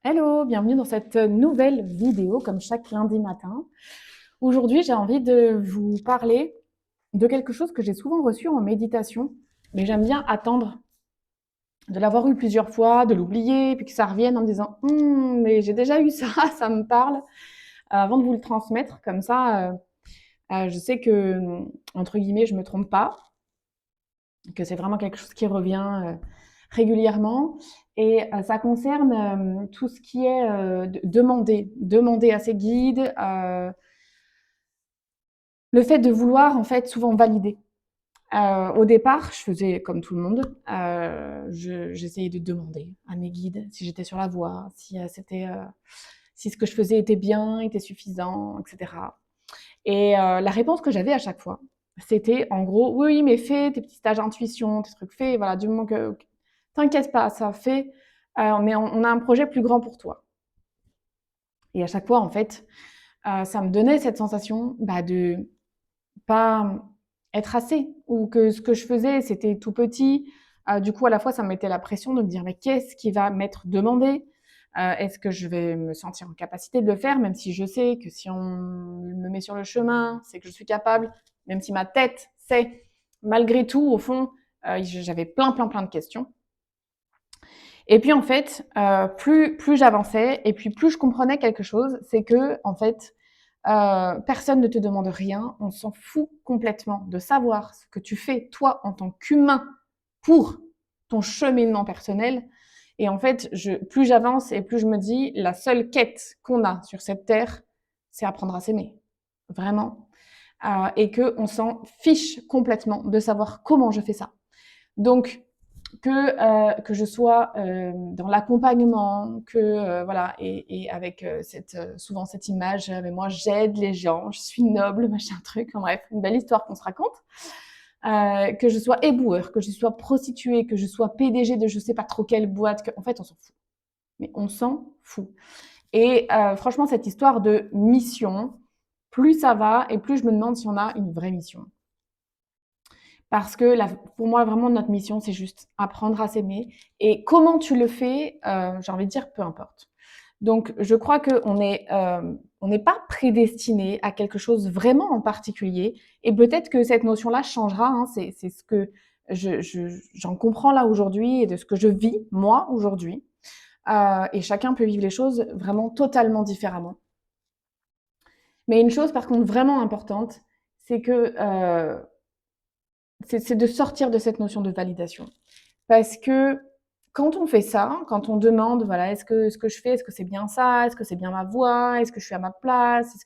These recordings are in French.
Hello, bienvenue dans cette nouvelle vidéo comme chaque lundi matin. Aujourd'hui, j'ai envie de vous parler de quelque chose que j'ai souvent reçu en méditation, mais j'aime bien attendre de l'avoir eu plusieurs fois, de l'oublier, puis que ça revienne en me disant mais j'ai déjà eu ça, ça me parle, avant de vous le transmettre. Comme ça, je sais que, entre guillemets, je me trompe pas, que c'est vraiment quelque chose qui revient régulièrement. Et ça concerne tout ce qui est demander à ses guides, le fait de vouloir en fait souvent valider. Au départ, je faisais comme tout le monde, j'essayais de demander à mes guides si j'étais sur la voie, si ce que je faisais était bien, était suffisant, etc. Et la réponse que j'avais à chaque fois, c'était en gros: «Oui, oui, mais fais tes petits stages intuition, tes trucs, fais, voilà, du moment que t'inquiète pas, ça fait, mais on a un projet plus grand pour toi». Et à chaque fois, en fait, ça me donnait cette sensation, de pas être assez, ou que ce que je faisais, c'était tout petit. Du coup, à la fois, ça me mettait la pression de me dire: «Mais qu'est-ce qui va m'être demandé? Est-ce que je vais me sentir en capacité de le faire?» Même si je sais que si on me met sur le chemin, c'est que je suis capable, même si ma tête sait, malgré tout, au fond, j'avais plein de questions. Et puis en fait, plus j'avançais et puis plus je comprenais quelque chose, c'est que en fait, personne ne te demande rien. On s'en fout complètement de savoir ce que tu fais, toi, en tant qu'humain, pour ton cheminement personnel. Et en fait, plus j'avance et plus je me dis, la seule quête qu'on a sur cette terre, c'est apprendre à s'aimer. Vraiment. Et qu'on s'en fiche complètement de savoir comment je fais ça. Donc, que je sois dans l'accompagnement, que voilà, et avec souvent cette image, mais moi j'aide les gens, je suis noble, machin truc, en bref, une belle histoire qu'on se raconte. Que je sois éboueur, que je sois prostituée, que je sois PDG de je sais pas trop quelle boîte, en fait on s'en fout. Mais on s'en fout. Et franchement, cette histoire de mission, plus ça va et plus je me demande si on a une vraie mission. Parce que pour moi, vraiment, notre mission, c'est juste apprendre à s'aimer. Et comment tu le fais, j'ai envie de dire, peu importe. Donc, je crois on n'est pas prédestiné à quelque chose vraiment en particulier. Et peut-être que cette notion-là changera. Hein, c'est ce que j'en comprends là aujourd'hui et de ce que je vis, moi, aujourd'hui. Et chacun peut vivre les choses vraiment totalement différemment. Mais une chose, par contre, vraiment importante, c'est que c'est de sortir de cette notion de validation. Parce que quand on fait ça, quand on demande, voilà, est-ce que ce que je fais, est-ce que c'est bien ça? Est-ce que c'est bien ma voix? Est-ce que je suis à ma place?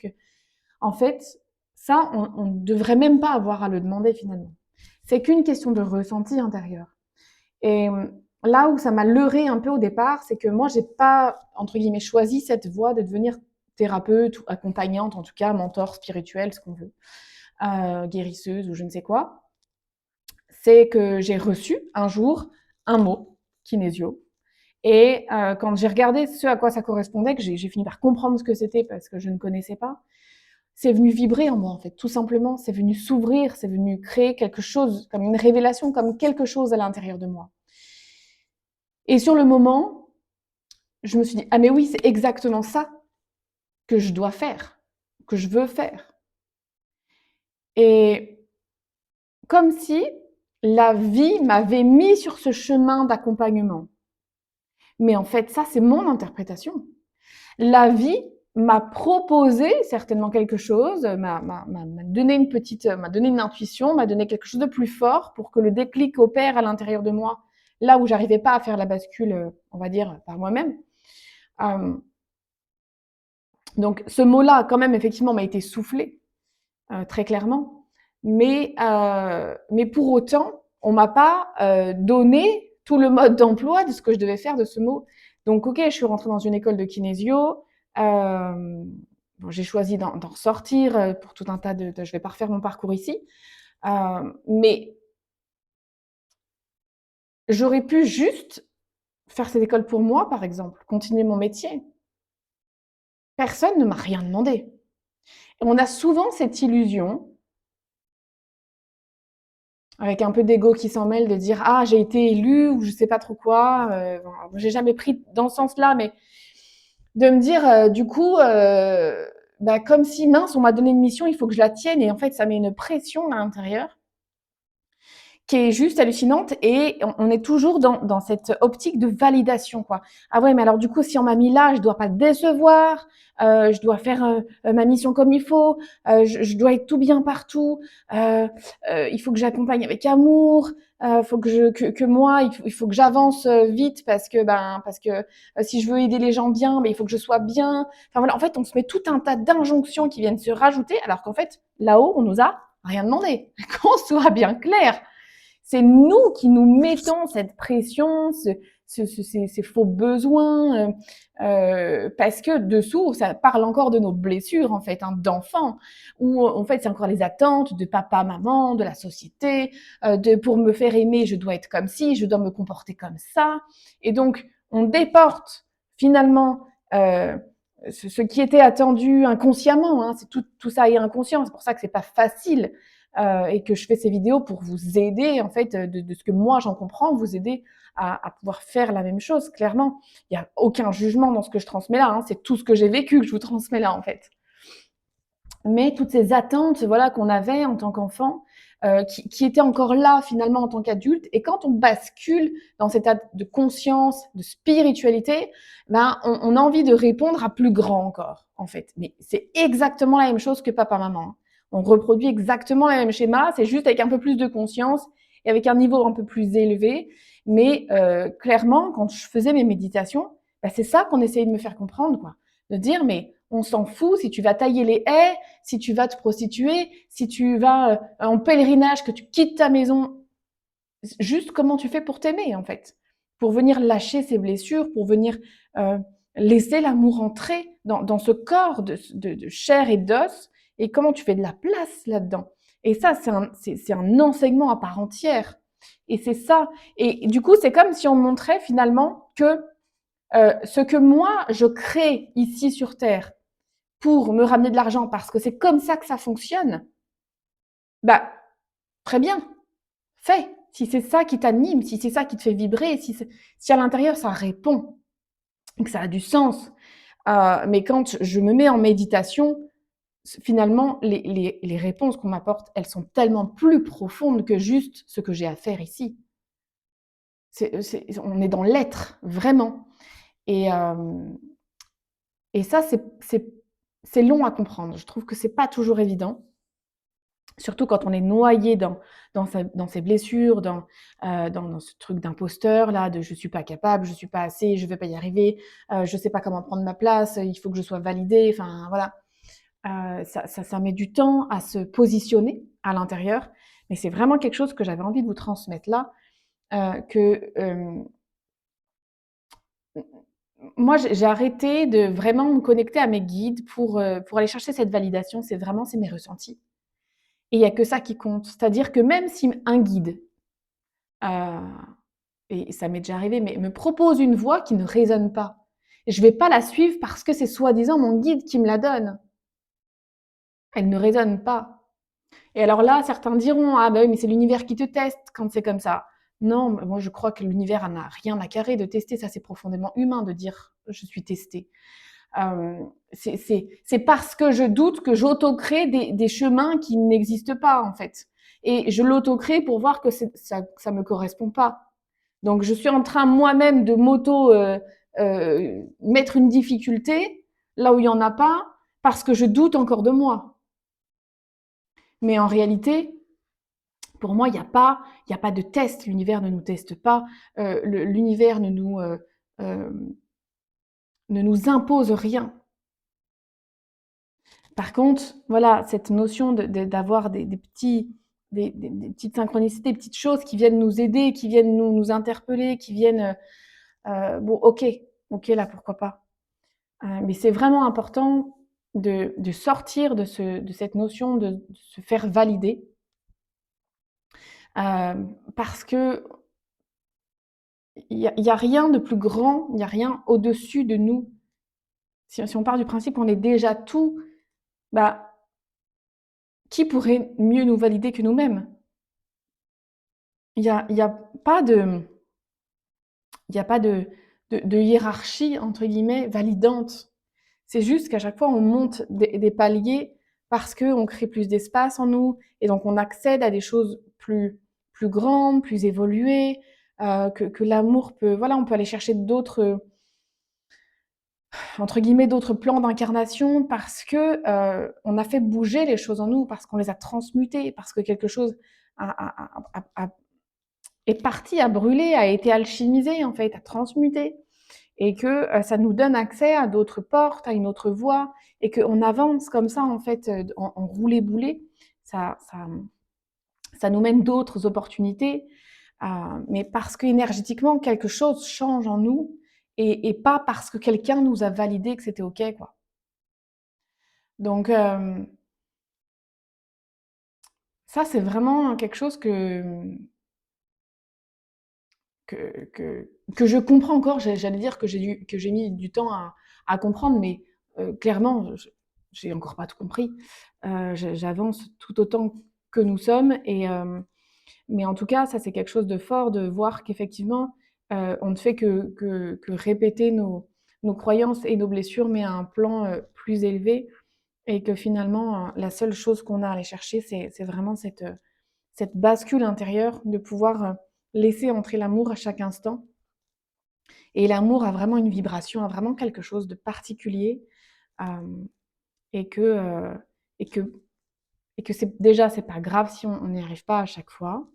En fait, ça, on ne devrait même pas avoir à le demander finalement. C'est qu'une question de ressenti intérieur. Et là où ça m'a leurré un peu au départ, c'est que moi, j'ai pas, entre guillemets, choisi cette voie de devenir thérapeute ou accompagnante, en tout cas, mentor spirituel, ce qu'on veut, guérisseuse ou je ne sais quoi. C'est que j'ai reçu un jour un mot, kinésio. Et quand j'ai regardé ce à quoi ça correspondait, que j'ai fini par comprendre ce que c'était parce que je ne connaissais pas, c'est venu vibrer en moi en fait, tout simplement. C'est venu s'ouvrir, c'est venu créer quelque chose, comme une révélation, comme quelque chose à l'intérieur de moi. Et sur le moment, je me suis dit, ah mais oui, c'est exactement ça que je dois faire, que je veux faire. Et comme si la vie m'avait mis sur ce chemin d'accompagnement. Mais en fait, ça, c'est mon interprétation. La vie m'a proposé certainement quelque chose, m'a donné m'a donné une intuition, m'a donné quelque chose de plus fort pour que le déclic opère à l'intérieur de moi, là où j'arrivais pas à faire la bascule, on va dire, par moi-même. Euh, donc, ce mot-là, quand même, effectivement, m'a été soufflé, très clairement. Mais pour autant, on m'a pas donné tout le mode d'emploi de ce que je devais faire de ce mot. Donc, ok, je suis rentrée dans une école de kinésio. Bon, j'ai choisi d'en ressortir pour tout un tas je vais pas refaire mon parcours ici. Mais j'aurais pu juste faire cette école pour moi, par exemple, continuer mon métier. Personne ne m'a rien demandé. Et on a souvent cette illusion avec un peu d'ego qui s'en mêle, de dire ah j'ai été élu ou je sais pas trop quoi. Bon, j'ai jamais pris dans ce sens-là, mais De me dire, du coup, bah, comme si mince, on m'a donné une mission, il faut que je la tienne et en fait, ça met une pression à l'intérieur qui est juste hallucinante et on est toujours dans cette optique de validation, quoi. Ah ouais, mais alors du coup, si on m'a mis là, je dois pas te décevoir, je dois faire ma mission comme il faut, je dois être tout bien partout, il faut que j'accompagne avec amour, faut que moi, il faut que j'avance vite parce que si je veux aider les gens bien, mais il faut que je sois bien. Enfin voilà, en fait, on se met tout un tas d'injonctions qui viennent se rajouter, alors qu'en fait, là-haut, on nous a rien demandé. Qu'on soit bien clair. C'est nous qui nous mettons cette pression, ces faux besoins, parce que dessous, ça parle encore de nos blessures, en fait, hein, d'enfants, où en fait, c'est encore les attentes de papa, maman, de la société, de pour me faire aimer, je dois être comme ci, je dois me comporter comme ça. Et donc, on déporte finalement ce qui était attendu inconsciemment. Hein, c'est tout ça est inconscient. C'est pour ça que c'est pas facile et que je fais ces vidéos pour vous aider, en fait, de ce que moi j'en comprends, vous aider à pouvoir faire la même chose, clairement. Il n'y a aucun jugement dans ce que je transmets là, hein, c'est tout ce que j'ai vécu que je vous transmets là, en fait. Mais toutes ces attentes, voilà, qu'on avait en tant qu'enfant, qui étaient encore là finalement en tant qu'adulte, et quand on bascule dans cet état de conscience, de spiritualité, ben on a envie de répondre à plus grand encore, en fait. Mais c'est exactement la même chose que papa-maman. Hein. On reproduit exactement le même schéma, c'est juste avec un peu plus de conscience et avec un niveau un peu plus élevé. Mais clairement, quand je faisais mes méditations, ben c'est ça qu'on essayait de me faire comprendre, quoi. De dire, mais on s'en fout si tu vas tailler les haies, si tu vas te prostituer, si tu vas en pèlerinage, que tu quittes ta maison, juste comment tu fais pour t'aimer en fait, pour venir lâcher ces blessures, pour venir euh, laisser l'amour entrer dans ce corps de chair et d'os, et comment tu fais de la place là-dedans. Et ça, c'est un enseignement à part entière. Et c'est ça. Et du coup, c'est comme si on montrait finalement que ce que moi, je crée ici sur Terre, pour me ramener de l'argent parce que c'est comme ça que ça fonctionne, bah, très bien, fais. Si c'est ça qui t'anime, si c'est ça qui te fait vibrer, si à l'intérieur ça répond et que ça a du sens. Mais quand je me mets en méditation, finalement, les réponses qu'on m'apporte, elles sont tellement plus profondes que juste ce que j'ai à faire ici. On est dans l'être, vraiment. Et, et ça, c'est long à comprendre. Je trouve que c'est pas toujours évident. Surtout quand on est noyé dans ses blessures, dans ce truc d'imposteur là, de je suis pas capable, je suis pas assez, je vais pas y arriver, je sais pas comment prendre ma place, il faut que je sois validée, enfin voilà. Ça met du temps à se positionner à l'intérieur, mais c'est vraiment quelque chose que j'avais envie de vous transmettre là, que moi j'ai arrêté de vraiment me connecter à mes guides pour aller chercher cette validation, c'est mes ressentis. Et il y a que ça qui compte. C'est-à-dire que même si un guide, heu et ça m'est déjà arrivé, mais me propose une voix qui ne résonne pas, je vais pas la suivre parce que c'est soi-disant mon guide qui me la donne. Elle ne résonne pas. Et alors là, certains diront: «Ah bah oui, mais c'est l'univers qui te teste quand c'est comme ça». Non, moi je crois que l'univers n'a rien à carrer de tester, ça c'est profondément humain de dire: «Je suis testé». C'est parce que je doute que j'auto-crée des chemins qui n'existent pas en fait. Et je l'auto-crée pour voir que ça me correspond pas. Donc je suis en train moi-même de m'auto mettre une difficulté là où il y en a pas parce que je doute encore de moi. Mais en réalité, pour moi, il y a pas de test. L'univers ne nous teste pas. L'univers euh, ne nous impose rien. Par contre, voilà, cette notion d'avoir des petits, des petites synchronicités, des petites choses qui viennent nous aider, qui viennent nous interpeller, qui viennent, bon, ok, là, pourquoi pas. Mais c'est vraiment important de sortir de cette notion de se faire valider, parce que il y a rien de plus grand, il n'y a rien au-dessus de nous. Si on part du principe qu'on est déjà tout, bah, qui pourrait mieux nous valider que nous-mêmes? Il y a pas de il y a pas de de hiérarchie, entre guillemets, validante. C'est juste qu'à chaque fois, on monte des paliers parce qu'on crée plus d'espace en nous et donc on accède à des choses plus grandes, plus évoluées, que l'amour peut... Voilà, on peut aller chercher d'autres, entre guillemets, d'autres plans d'incarnation parce que on a fait bouger les choses en nous, parce qu'on les a transmutées, parce que quelque chose est parti, a brûlé, a été alchimisé, en fait, a transmuté. Et que ça nous donne accès à d'autres portes, à une autre voie, et qu'on avance comme ça, en fait, en roulé-boulé. Ça, ça, ça nous mène d'autres opportunités, mais parce qu'énergétiquement, quelque chose change en nous, et pas parce que quelqu'un nous a validé que c'était OK, quoi. Donc, ça, c'est vraiment quelque chose que je comprends encore. J'allais dire que j'ai mis du temps à comprendre, mais clairement, j'ai encore pas tout compris. J'avance tout autant que nous sommes, mais en tout cas, ça c'est quelque chose de fort de voir qu'effectivement, on ne fait que répéter nos croyances et nos blessures, mais à un plan plus élevé, et que finalement, la seule chose qu'on a à aller chercher, c'est vraiment cette bascule intérieure de pouvoir laisser entrer l'amour à chaque instant. Et l'amour a vraiment une vibration, a vraiment quelque chose de particulier, euh, et que, euh, et que, et que c'est pas grave si on n'y arrive pas à chaque fois,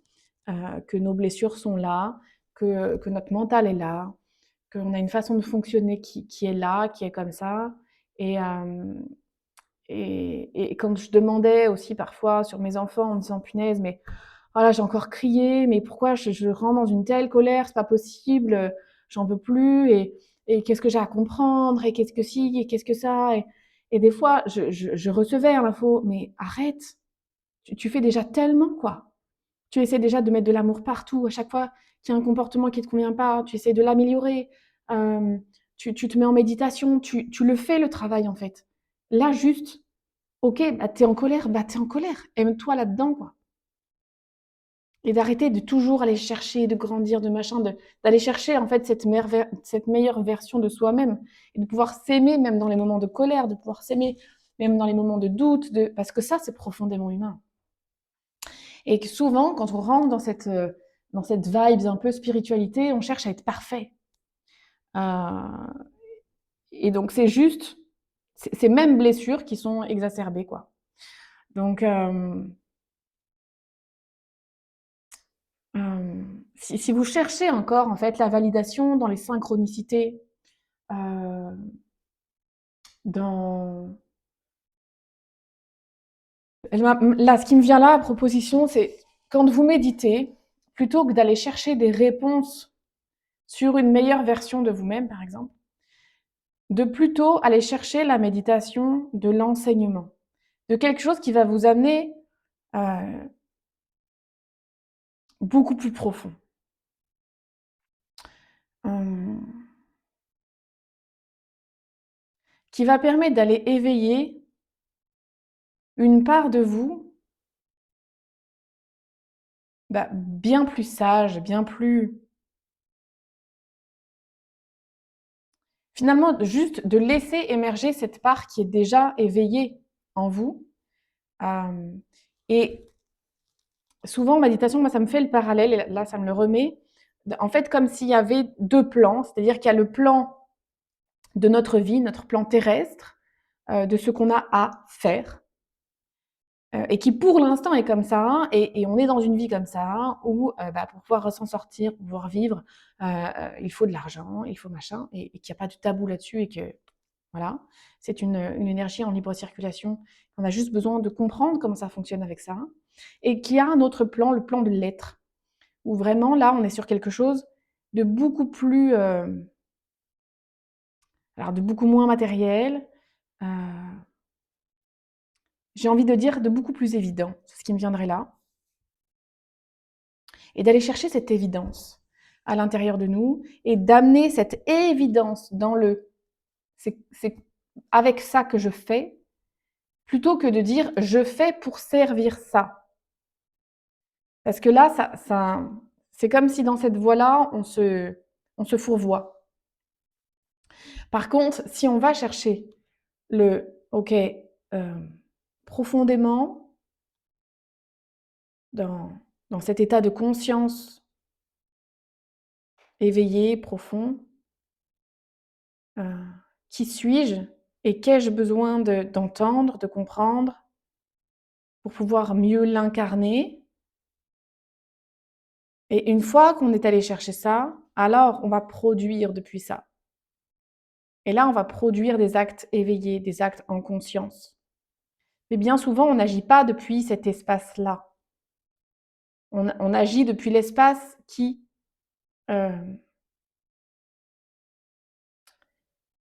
que nos blessures sont là, que notre mental est là, qu'on a une façon de fonctionner qui est là, qui est comme ça. Et, euh, et quand je demandais aussi parfois sur mes enfants en me disant punaise, mais voilà, j'ai encore crié, mais pourquoi je rentre dans une telle colère, c'est pas possible, j'en peux plus, et qu'est-ce que j'ai à comprendre, et qu'est-ce que si, et qu'est-ce que ça, et des fois, je recevais l'info, mais arrête, tu fais déjà tellement, quoi. Tu essaies déjà de mettre de l'amour partout, à chaque fois qu'il y a un comportement qui te convient pas, tu essaies de l'améliorer, euh, tu te mets en méditation, tu le fais le travail, en fait. Là, juste, ok, bah, t'es en colère, bah t'es en colère, aime-toi là-dedans, quoi. Et d'arrêter de toujours aller chercher, de grandir, de machin, d'aller chercher en fait cette meilleure version de soi-même, et de pouvoir s'aimer même dans les moments de colère, de pouvoir s'aimer même dans les moments de doute, parce que ça, c'est profondément humain. Et que souvent, quand on rentre dans cette vibe un peu spiritualité, on cherche à être parfait. Euh, et donc, c'est juste ces mêmes blessures qui sont exacerbées, quoi. Donc, si vous cherchez encore en fait la validation dans les synchronicités, euh, dans là, ce qui me vient là à proposition, c'est quand vous méditez, plutôt que d'aller chercher des réponses sur une meilleure version de vous-même, par exemple, de plutôt aller chercher la méditation de l'enseignement, de quelque chose qui va vous amener euh, beaucoup plus profond, euh, qui va permettre d'aller éveiller une part de vous, bah, bien plus sage, bien plus... Finalement, juste de laisser émerger cette part qui est déjà éveillée en vous. Euh, et souvent, en méditation, moi, ça me fait le parallèle, et là, ça me le remet. En fait, comme s'il y avait deux plans, c'est-à-dire qu'il y a le plan de notre vie, notre plan terrestre, de ce qu'on a à faire, et qui pour l'instant est comme ça, hein, et on est dans une vie comme ça, hein, où bah, pour pouvoir s'en sortir, pour pouvoir vivre, il faut de l'argent, il faut machin, et qu'il n'y a pas de tabou là-dessus, et que voilà, c'est une énergie en libre circulation. On a juste besoin de comprendre comment ça fonctionne avec ça, et qu'il y a un autre plan, le plan de l'être, où vraiment là, on est sur quelque chose de beaucoup plus, alors de beaucoup moins matériel, euh, j'ai envie de dire de beaucoup plus évident, c'est ce qui me viendrait là, et d'aller chercher cette évidence à l'intérieur de nous, et d'amener cette évidence dans le c'est avec ça que je fais, plutôt que de dire je fais pour servir ça. Parce que là, c'est comme si dans cette voie-là, on se fourvoie. Par contre, si on va chercher OK, profondément dans cet état de conscience éveillé, profond, heu, qui suis-je et qu'ai-je besoin d'entendre, de comprendre pour pouvoir mieux l'incarner? Et une fois qu'on est allé chercher ça, alors on va produire depuis ça. Et là, on va produire des actes éveillés, des actes en conscience. Mais bien souvent, on n'agit pas depuis cet espace-là. On agit depuis l'espace euh,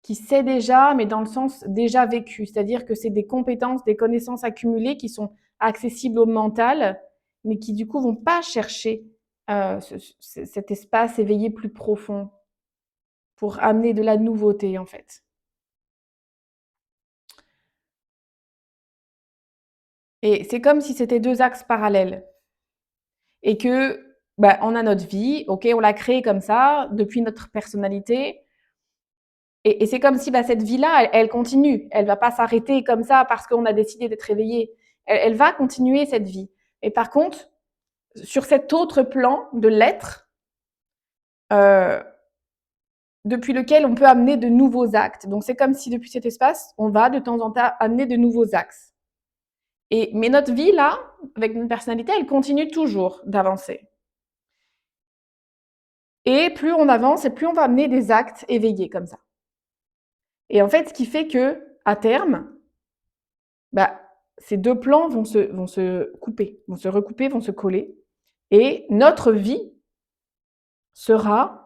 qui sait déjà, mais dans le sens déjà vécu. C'est-à-dire que c'est des compétences, des connaissances accumulées qui sont accessibles au mental, mais qui du coup vont pas chercher cet espace éveillé plus profond pour amener de la nouveauté en fait. Et c'est comme si c'était deux axes parallèles. Et que bah, on a notre vie, ok, on l'a créée comme ça, depuis notre personnalité. Et c'est comme si bah, cette vie-là, elle continue. Elle ne va pas s'arrêter comme ça parce qu'on a décidé d'être éveillé. Elle va continuer cette vie. Et par contre, sur cet autre plan de l'être, euh, depuis lequel on peut amener de nouveaux actes. Donc c'est comme si depuis cet espace, on va de temps en temps amener de nouveaux axes. Mais notre vie, là, avec notre personnalité, elle continue toujours d'avancer. Et plus on avance, et plus on va amener des actes éveillés comme ça. Et en fait, ce qui fait que, à terme, bah, ces deux plans vont se couper, vont se recouper, vont se coller. Et notre vie sera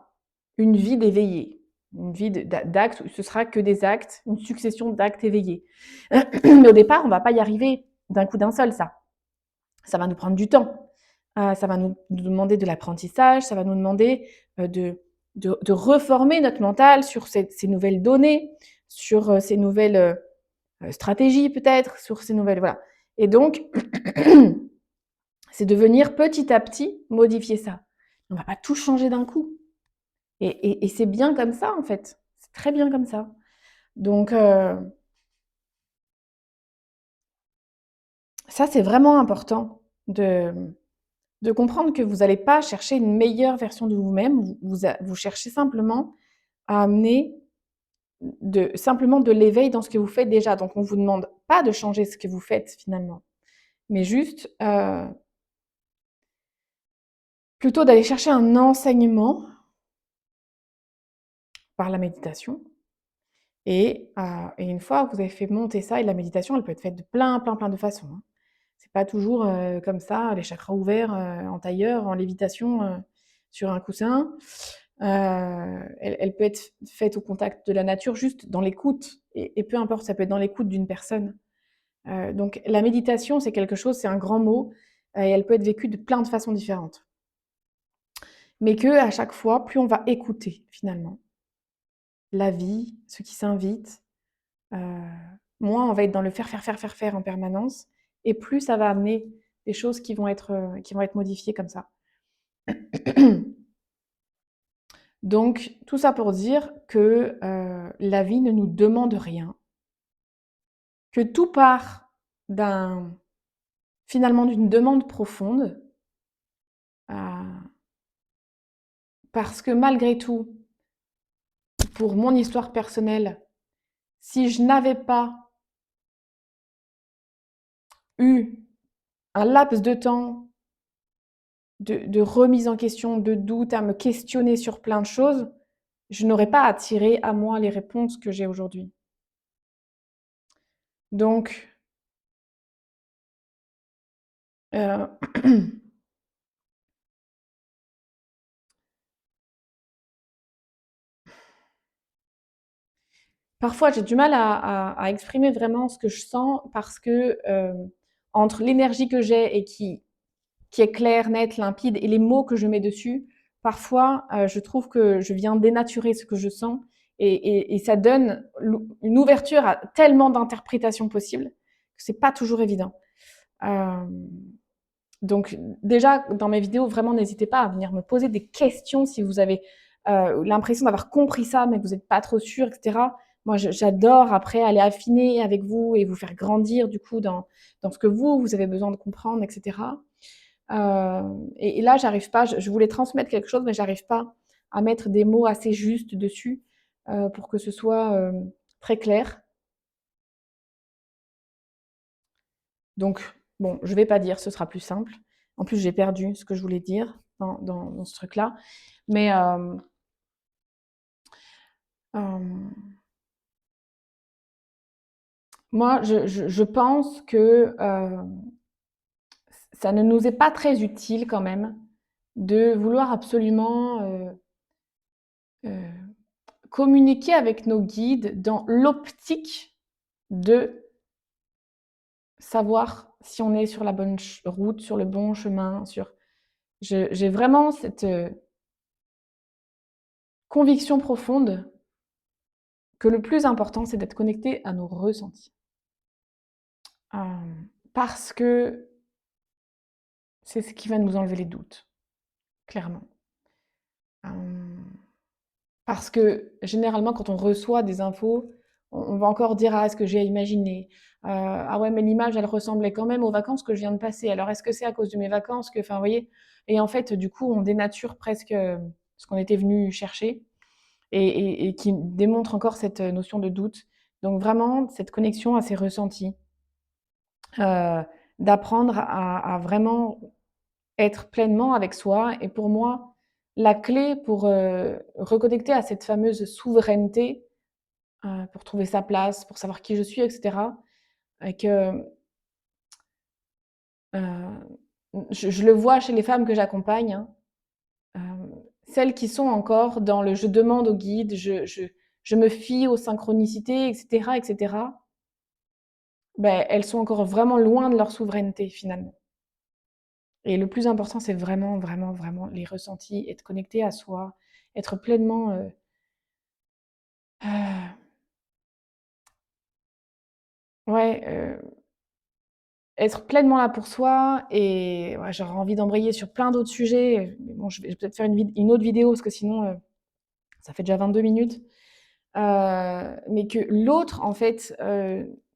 une vie d'éveillé, une vie d'actes, ce sera que des actes, une succession d'actes éveillés. Mais au départ, on ne va pas y arriver d'un coup d'un seul, ça. Ça va nous prendre du temps. Ça va nous demander de l'apprentissage, ça va nous demander de reformer notre mental sur ces nouvelles données, sur ces nouvelles stratégies peut-être, sur ces nouvelles... Voilà. Et donc, c'est de venir petit à petit modifier ça. On ne va pas tout changer d'un coup. Et c'est bien comme ça, en fait. C'est très bien comme ça. Donc, ça, c'est vraiment important de comprendre que vous n'allez pas chercher une meilleure version de vous-même. Vous cherchez simplement à amener simplement de l'éveil dans ce que vous faites déjà. Donc, on ne vous demande pas de changer ce que vous faites finalement, mais juste plutôt d'aller chercher un enseignement par la méditation. Et une fois que vous avez fait monter ça, et la méditation, elle peut être faite de plein de façons. Hein. C'est pas toujours comme ça, les chakras ouverts, en tailleur, en lévitation, sur un coussin. Elle peut être faite au contact de la nature, juste dans l'écoute. Et peu importe, ça peut être dans l'écoute d'une personne. Donc la méditation, c'est quelque chose, c'est un grand mot, et elle peut être vécue de plein de façons différentes. Mais que à chaque fois, plus on va écouter finalement la vie, ce qui s'invite, moins on va être dans le faire en permanence, et plus ça va amener des choses qui vont être modifiées comme ça. Donc tout ça pour dire que la vie ne nous demande rien, que tout part finalement d'une demande profonde, parce que malgré tout, pour mon histoire personnelle, si je n'avais pas eu un laps de temps de remise en question, de doute, à me questionner sur plein de choses, je n'aurais pas attiré à moi les réponses que j'ai aujourd'hui. Donc, euh, parfois j'ai du mal à exprimer vraiment ce que je sens parce que entre l'énergie que j'ai et qui est claire, nette, limpide, et les mots que je mets dessus, parfois je trouve que je viens dénaturer ce que je sens et ça donne une ouverture à tellement d'interprétations possibles que c'est pas toujours évident. Euh, donc déjà dans mes vidéos, vraiment n'hésitez pas à venir me poser des questions si vous avez l'impression d'avoir compris ça, mais que vous êtes pas trop sûr, et cetera. Moi, j'adore après aller affiner avec vous et vous faire grandir du coup dans ce que vous avez besoin de comprendre, et cetera. Et là, j'arrive pas, je voulais transmettre quelque chose, mais j'arrive pas à mettre des mots assez justes dessus, pour que ce soit, très clair. Donc bon, je vais pas dire, ce sera plus simple. En plus, j'ai perdu ce que je voulais dire dans ce truc-là. Mais, hem, moi, je pense que, ça ne nous est pas très utile quand même de vouloir absolument, heu, communiquer avec nos guides dans l'optique de savoir si on est sur la bonne route, sur le bon chemin, j'ai vraiment cette, conviction profonde que le plus important, c'est d'être connecté à nos ressentis. Parce que c'est ce qui va nous enlever les doutes, clairement. Hem, Parce que généralement, quand on reçoit des infos, on va encore dire: «Ah, est-ce que j'ai imaginé? Ah ouais, mais l'image, elle ressemblait quand même aux vacances que je viens de passer. Alors est-ce que c'est à cause de mes vacances que» enfin, vous voyez? Et en fait, du coup, on dénature presque, ce qu'on était venu chercher et qui démontre encore cette, notion de doute. Donc vraiment, cette connexion à ses ressentis, heu, d'apprendre à vraiment être pleinement avec soi et pour moi, la clé pour, reconnecter à cette fameuse souveraineté, pour trouver sa place, pour savoir qui je suis et cetera et que, je le vois chez les femmes que j'accompagne, hein, celles qui sont encore dans le «je demande au guide», je me fie aux synchronicités et cetera, beh, elles sont encore vraiment loin de leur souveraineté finalement et le plus important, c'est vraiment, vraiment, vraiment les ressentis, être connecté à soi, être pleinement, heu, ouais, être pleinement là pour soi et ouais, j'aurais envie d'embrayer sur plein d'autres sujets, mais bon, je vais peut-être faire une autre vidéo parce que sinon, ça fait déjà 22 minutes. Mais que l'autre, en fait,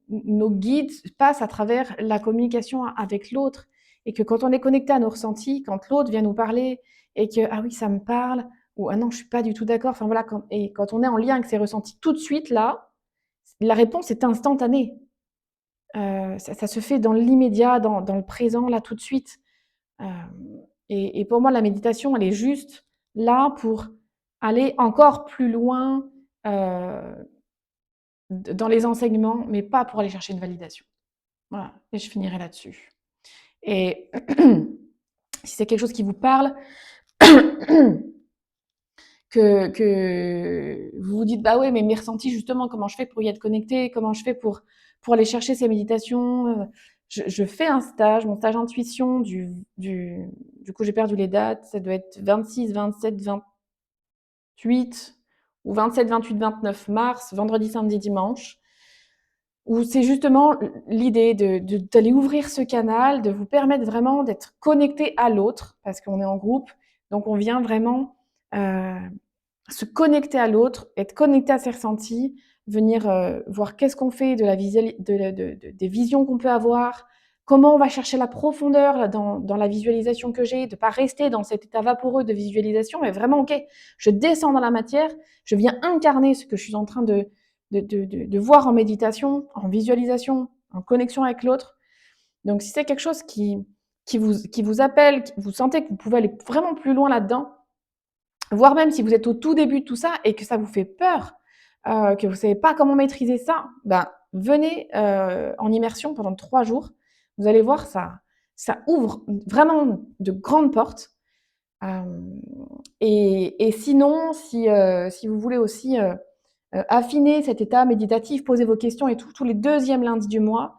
nos guides passent à travers la communication avec l'autre et que quand on est connecté à nos ressentis, quand l'autre vient nous parler et que: «Ah oui, ça me parle» ou «Ah non, je suis pas du tout d'accord», enfin voilà, quand on est en lien avec ses ressentis tout de suite là, la réponse est instantanée. Ça se fait dans l'immédiat, dans le présent, là, tout de suite. Et pour moi, la méditation, elle est juste là pour aller encore plus loin, heu, dans les enseignements, mais pas pour aller chercher une validation. Voilà et je finirai là-dessus et si c'est quelque chose qui vous parle, que vous vous dites: «Bah, ouais, mais mes ressentis justement, comment je fais pour y être connecté? Comment je fais pour aller chercher ces méditations?» Je fais un stage, mon stage intuition du coup, j'ai perdu les dates, ça doit être 26, 27, 28 ou 27, 28, 29 mars, vendredi, samedi, dimanche, où c'est justement l'idée d'aller ouvrir ce canal, de vous permettre vraiment d'être connecté à l'autre, parce qu'on est en groupe, donc on vient vraiment, heu se connecter à l'autre, être connecté à ses ressentis, venir, voir qu'est-ce qu'on fait de la visuali de des visions qu'on peut avoir, comment on va chercher la profondeur là dans la visualisation que j'ai, de pas rester dans cet état vaporeux de visualisation, mais vraiment OK, je descends dans la matière, je viens incarner ce que je suis en train de voir en méditation, en visualisation, en connexion avec l'autre. Donc si c'est quelque chose qui vous appelle, qui vous sentez que vous pouvez aller vraiment plus loin là-dedans, voire même si vous êtes au tout début de tout ça et que ça vous fait peur, que vous savez pas comment maîtriser ça, ben, venez, en immersion pendant 3 jours. Vous allez voir, ça ouvre vraiment de grandes portes. Hem et sinon, si vous voulez aussi, affiner cet état méditatif, poser vos questions et tout, tous les deuxièmes lundis du mois,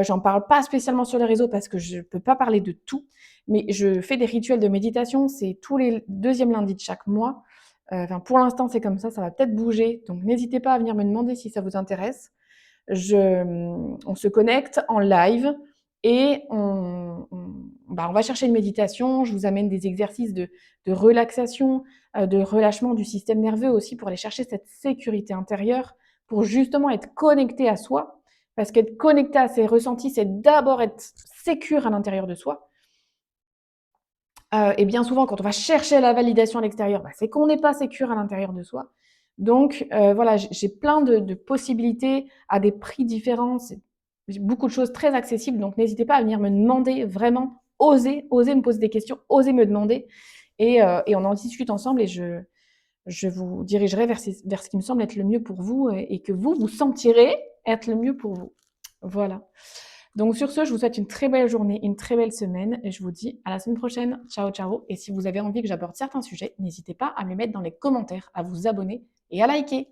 j'en parle pas spécialement sur les réseaux parce que je peux pas parler de tout, mais je fais des rituels de méditation, c'est tous les deuxièmes lundis de chaque mois. Enfin, pour l'instant, c'est comme ça va peut-être bouger, donc n'hésitez pas à venir me demander si ça vous intéresse. On se connecte en live, et on va chercher une méditation. Je vous amène des exercices de relaxation, de relâchement du système nerveux aussi pour aller chercher cette sécurité intérieure, pour justement être connecté à soi. Parce qu'être connecté à ses ressentis, c'est d'abord être sécure à l'intérieur de soi. Et bien souvent, quand on va chercher la validation à l'extérieur, bah, c'est qu'on n'est pas sécure à l'intérieur de soi. Donc voilà, j'ai plein de possibilités à des prix différents. J'ai beaucoup de choses très accessibles, donc n'hésitez pas à venir me demander vraiment, osez me poser des questions, osez me demander et on en discute ensemble et je vous dirigerai vers ce qui me semble être le mieux pour vous et que vous sentirez être le mieux pour vous. Voilà. Donc sur ce, je vous souhaite une très belle journée, une très belle semaine et je vous dis à la semaine prochaine. Ciao, ciao. Et si vous avez envie que j'aborde certains sujets, n'hésitez pas à me les mettre dans les commentaires, à vous abonner et à liker.